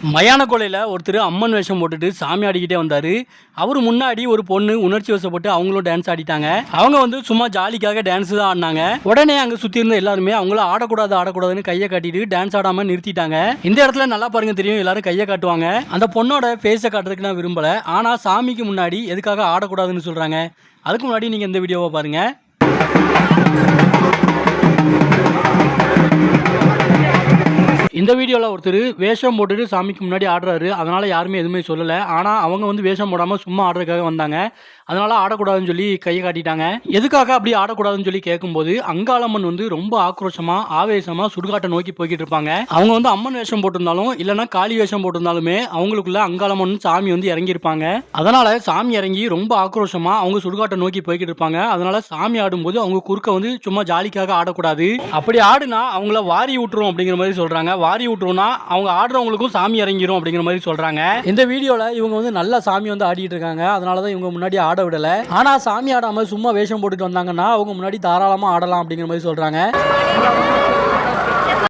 மயான கொலையில் ஒருத்தர் அம்மன் வேஷம் போட்டுட்டு சாமி ஆடிக்கிட்டே வந்தார். அவர் முன்னாடி ஒரு பொண்ணு உணர்ச்சி வசப்பட்டு அவங்களும் டான்ஸ் ஆடிட்டாங்க. அவங்க வந்து சும்மா ஜாலிக்காக டான்ஸ் தான் ஆடினாங்க. உடனே அங்கே சுற்றி இருந்த எல்லாருமே அவங்கள ஆடக்கூடாதுன்னு கையை காட்டிட்டு டான்ஸ் ஆடாமல் நிறுத்திட்டாங்க. இந்த இடத்துல நல்லா பாருங்க தெரியும், எல்லாரும் கையை காட்டுவாங்க. அந்த பொண்ணோட ஃபேஸை காட்டுறதுக்கு நான் விரும்பலை. ஆனால் சாமிக்கு முன்னாடி எதுக்காக ஆடக்கூடாதுன்னு சொல்கிறாங்க? அதுக்கு முன்னாடி நீங்கள் இந்த வீடியோவை பாருங்கள். இந்த வீடியோவில் ஒருத்தர் வேஷம் போட்டுட்டு சாமிக்கு முன்னாடி ஆடுறாரு. அதனால் யாருமே எதுவுமே சொல்லலை. ஆனால் அவங்க வந்து வேஷம் போடாமல் சும்மா ஆடுறதுக்காக வந்தாங்க. அதனால் ஆடக்கூடாதுன்னு சொல்லி கையை காட்டிட்டாங்க. எதுக்காக அப்படி ஆடக்கூடாதுன்னு சொல்லி கேட்கும்போது அங்காளம்மன் வந்து ரொம்ப ஆக்ரோஷமாக ஆவேசமாக சுடுகாட்டை நோக்கி போய்கிட்டு இருப்பாங்க. அவங்க வந்து அம்மன் வேஷம் போட்டிருந்தாலும் இல்லைன்னா காளி வேஷம் போட்டிருந்தாலுமே அவங்களுக்குள்ள அங்காளம்மன் சாமி வந்து இறங்கியிருப்பாங்க. அதனால் சாமி இறங்கி ரொம்ப ஆக்ரோஷமாக அவங்க சுடுகாட்டை நோக்கி போய்கிட்டு இருப்பாங்க. அதனால் சாமி ஆடும்போது அவங்க குறுக்க வந்து சும்மா ஜாலிக்காக ஆடக்கூடாது. அப்படி ஆடுனா அவங்கள வாரி விட்டுரும் அப்படிங்கிற மாதிரி சொல்கிறாங்க. வாரி விட்டுருவோம்னா அவங்க ஆடுறவங்களுக்கும் சாமி இறங்கிரும் அப்படிங்கிற மாதிரி சொல்றாங்க. இந்த வீடியோல இவங்க வந்து நல்ல சாமி வந்து ஆடிட்டு இருக்காங்க. அதனாலதான் இவங்க முன்னாடி ஆட விடல. ஆனா சாமி ஆடாம சும்மா வேஷம் போட்டுட்டு வந்தாங்கன்னா அவங்க முன்னாடி தாராளமா ஆடலாம் அப்படிங்கிற மாதிரி சொல்றாங்க.